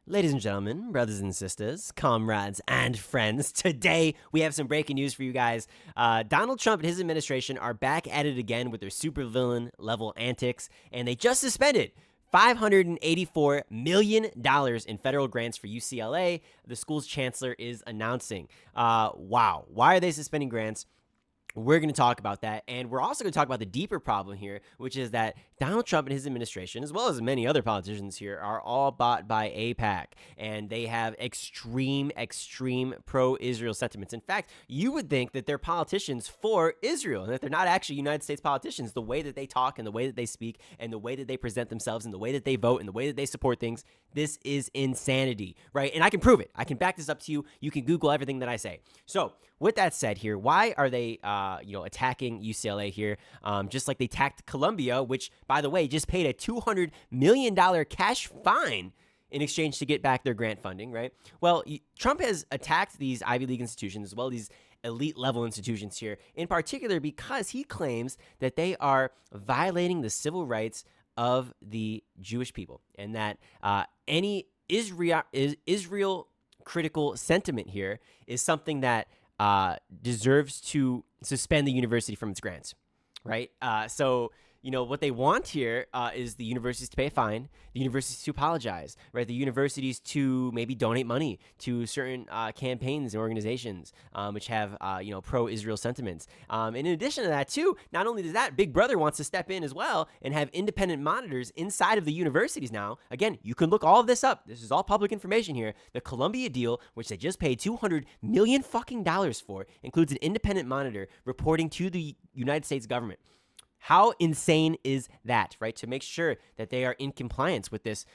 Ladies and gentlemen, brothers and sisters, comrades and friends, today we have some breaking news for you guys. Donald Trump and his administration are back at it again with their supervillain level antics, and they just suspended $584 million in federal grants for UCLA. The school's chancellor is announcing. Wow. Why are they suspending grants? We're going to talk about that, and we're also going to talk about the deeper problem here, which is that Donald Trump and his administration, as well as many other politicians here, are all bought by AIPAC, and they have extreme pro-Israel sentiments. In fact, you would think that they're politicians for Israel, and that they're not actually United States politicians. The way that they talk and the way that they speak and the way that they present themselves and the way that they vote and the way that they support things, this is insanity, right? And I can prove it. I can back this up to you. You can Google everything that I say. So with that said here, why are they attacking UCLA here, just like they attacked Columbia, which, by the way, just paid a $200 million cash fine in exchange to get back their grant funding, right? Well, Trump has attacked these Ivy League institutions as well as these elite level institutions here, in particular because he claims that they are violating the civil rights of the Jewish people, and that any Israel critical sentiment here is something that deserves to suspend the university from its grants, right? So, what they want here is the universities to pay a fine, the universities to apologize, right? The universities to maybe donate money to certain campaigns and organizations which have, pro-Israel sentiments. And in addition to that, too, not only does that, Big Brother wants to step in as well and have independent monitors inside of the universities now. Again, you can look all of this up. This is all public information here. The Columbia deal, which they just paid $200 million for, includes an independent monitor reporting to the United States government. How insane is that, right? To make sure that they are in compliance with this,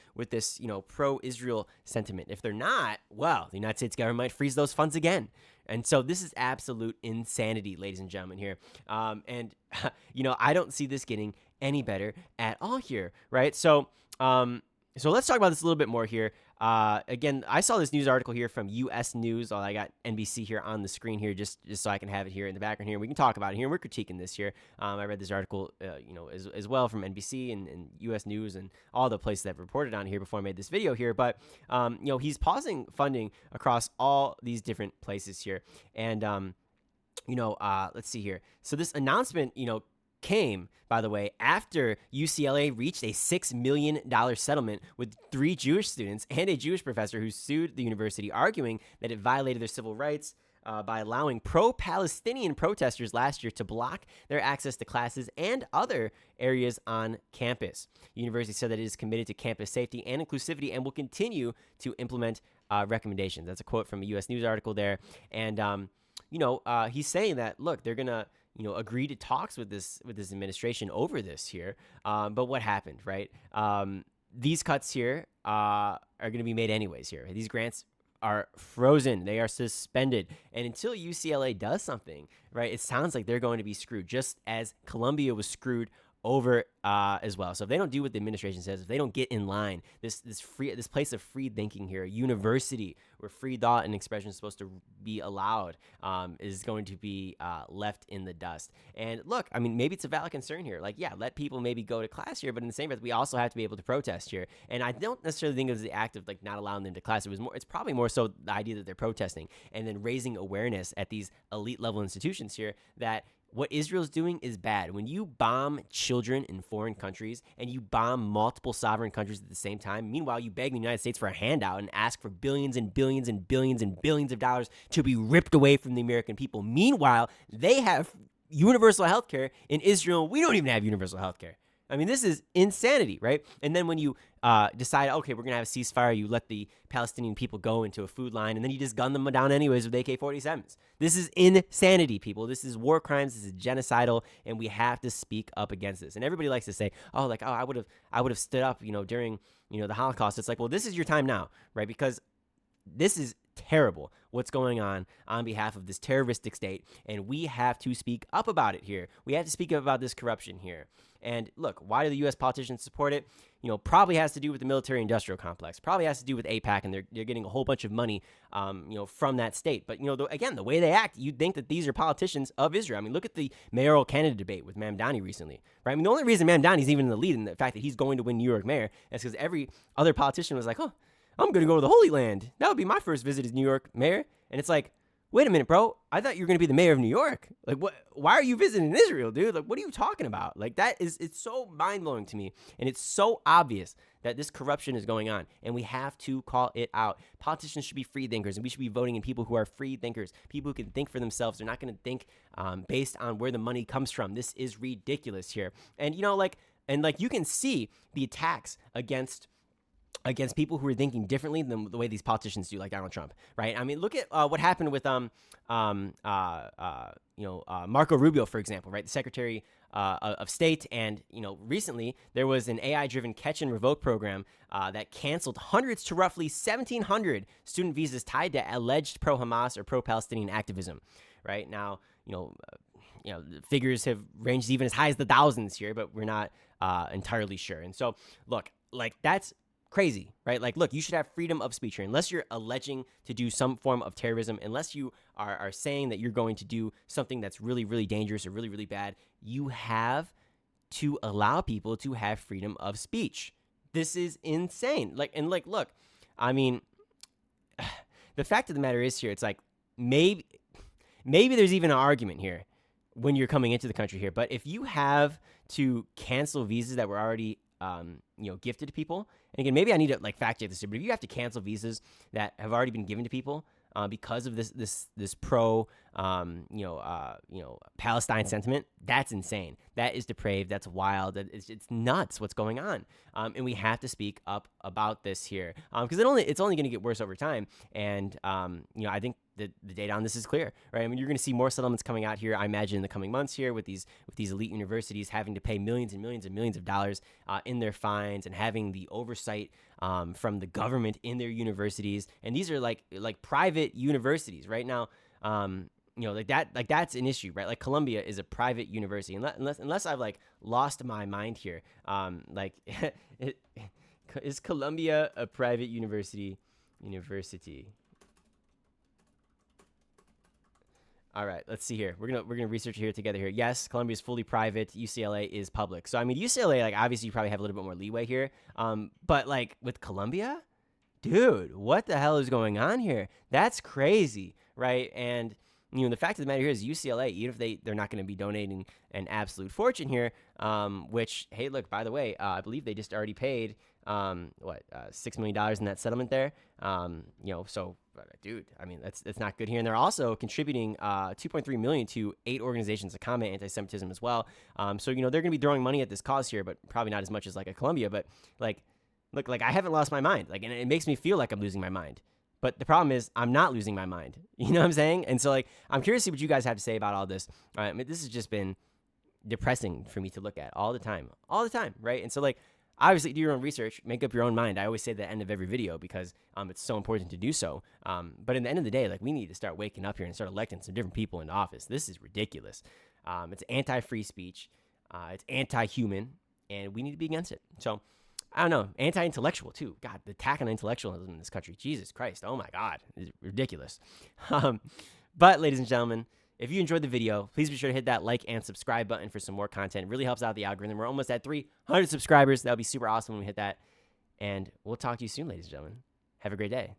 pro-Israel sentiment. If they're not, well, the United States government might freeze those funds again. And so this is absolute insanity, ladies and gentlemen, here. And I don't see this getting any better at all here, right? So let's talk about this a little bit more here. Again, I saw this news article here from US News. I got NBC here on the screen here just so I can have it here in the background here. We can talk about it here. We're critiquing this here. I read this article, as well from NBC and US News and all the places that reported on here before I made this video here. But, he's pausing funding across all these different places here. And, let's see here. So this announcement, came, by the way, after UCLA reached a $6 million settlement with 3 Jewish students and a Jewish professor who sued the university, arguing that it violated their civil rights by allowing pro-Palestinian protesters last year to block their access to classes and other areas on campus. The university said that it is committed to campus safety and inclusivity and will continue to implement recommendations. That's a quote from a U.S. News article there. And, he's saying that, look, they're going to agree to talks with this administration over this here. But what happened, right? These cuts here are going to be made anyways here. These grants are frozen. They are suspended. And until UCLA does something, right, it sounds like they're going to be screwed, just as Columbia was screwed over as well. So if they don't do what the administration says, if they don't get in line, this place of free thinking here, a university where free thought and expression is supposed to be allowed, is going to be left in the dust. And look, I mean, maybe it's a valid concern here. Like, yeah, let people maybe go to class here, but in the same breath, we also have to be able to protest here. And I don't necessarily think it was the act of like not allowing them to class. It's probably more so the idea that they're protesting and then raising awareness at these elite level institutions here that what Israel's doing is bad. When you bomb children in foreign countries and you bomb multiple sovereign countries at the same time, meanwhile, you beg the United States for a handout and ask for billions and billions and billions and billions of dollars to be ripped away from the American people. Meanwhile, they have universal health care. In Israel, we don't even have universal health care. I mean, this is insanity, right? And then when you decide, okay, we're going to have a ceasefire, you let the Palestinian people go into a food line, and then you just gun them down anyways with AK-47s. This is insanity, people. This is war crimes. This is genocidal, and we have to speak up against this. And everybody likes to say, I would have stood up, during, the Holocaust. It's like, well, this is your time now, right? Because this is terrible what's going on behalf of this terroristic state, and we have to speak up about it here. We have to speak up about this corruption here. And look, why do the U.S. politicians support it? Probably has to do with the military-industrial complex. Probably has to do with AIPAC, and they're getting a whole bunch of money, from that state. But again, the way they act, you'd think that these are politicians of Israel. I mean, look at the mayoral candidate debate with Mamdani recently, right? I mean, the only reason Mamdani's even in the lead, and the fact that he's going to win New York mayor, is because every other politician was like, I'm going to go to the Holy Land. That would be my first visit as New York mayor. And it's like, wait a minute, bro. I thought you were going to be the mayor of New York. Like, what? Why are you visiting Israel, dude? Like, what are you talking about? Like, it's so mind-blowing to me. And it's so obvious that this corruption is going on. And we have to call it out. Politicians should be free thinkers. And we should be voting in people who are free thinkers. People who can think for themselves. They're not going to think based on where the money comes from. This is ridiculous here. And, you know, like you can see the attacks against people who are thinking differently than the way these politicians do, like Donald Trump, right? I mean, look at what happened with Marco Rubio, for example, right? The Secretary of State. And, you know, recently there was an AI-driven catch and revoke program that canceled hundreds to roughly 1,700 student visas tied to alleged pro-Hamas or pro-Palestinian activism, right? Now, figures have ranged even as high as the thousands here, but we're not entirely sure. And so, look, like, that's crazy, right? Like, look, you should have freedom of speech here. Unless you're alleging to do some form of terrorism, unless you are saying that you're going to do something that's really, really dangerous or really, really bad, you have to allow people to have freedom of speech. This is insane. Look, I mean, the fact of the matter is here, it's like, maybe there's even an argument here when you're coming into the country here. But if you have to cancel visas that were already gifted to people. And again, maybe I need to fact check this, but if you have to cancel visas that have already been given to people because of this pro Palestine sentiment, that's insane. That is depraved. That's wild. It's nuts what's going on. And we have to speak up about this here because it's only going to get worse over time. And I think the data on this is clear, right? I mean, you're going to see more settlements coming out here, I imagine, in the coming months here with these elite universities having to pay millions and millions and millions of dollars in their fines and having the oversight from the government in their universities. And these are like private universities right now. That's an issue, right? Like, Columbia is a private university, unless I've lost my mind here. Is Columbia a private university? All right, let's see here. We're gonna research here together here. Yes, Columbia is fully private. UCLA is public. So I mean, UCLA, obviously you probably have a little bit more leeway here. But with Columbia, dude, what the hell is going on here? That's crazy, right? And the fact of the matter here is UCLA, even if they're not going to be donating an absolute fortune here, which, hey, look, by the way, I believe they just already paid $6 million in that settlement there. So, dude, I mean, that's not good here. And they're also contributing $2.3 million to 8 organizations to combat anti-Semitism as well. So, they're going to be throwing money at this cause here, but probably not as much as a Columbia. But look, I haven't lost my mind. And it makes me feel like I'm losing my mind. But the problem is I'm not losing my mind. You know what I'm saying? And so, I'm curious to see what you guys have to say about all this. I mean, this has just been depressing for me to look at all the time, right? And so, obviously, do your own research, make up your own mind. I always say that at the end of every video because it's so important to do so. But in the end of the day, we need to start waking up here and start electing some different people into office. This is ridiculous. It's anti-free speech. It's anti-human, and we need to be against it. So, I don't know, anti-intellectual too. God, the attack on intellectualism in this country. Jesus Christ. Oh my God. It's ridiculous. But ladies and gentlemen, if you enjoyed the video, please be sure to hit that like and subscribe button for some more content. It really helps out the algorithm. We're almost at 300 subscribers. That would be super awesome when we hit that. And we'll talk to you soon, ladies and gentlemen. Have a great day.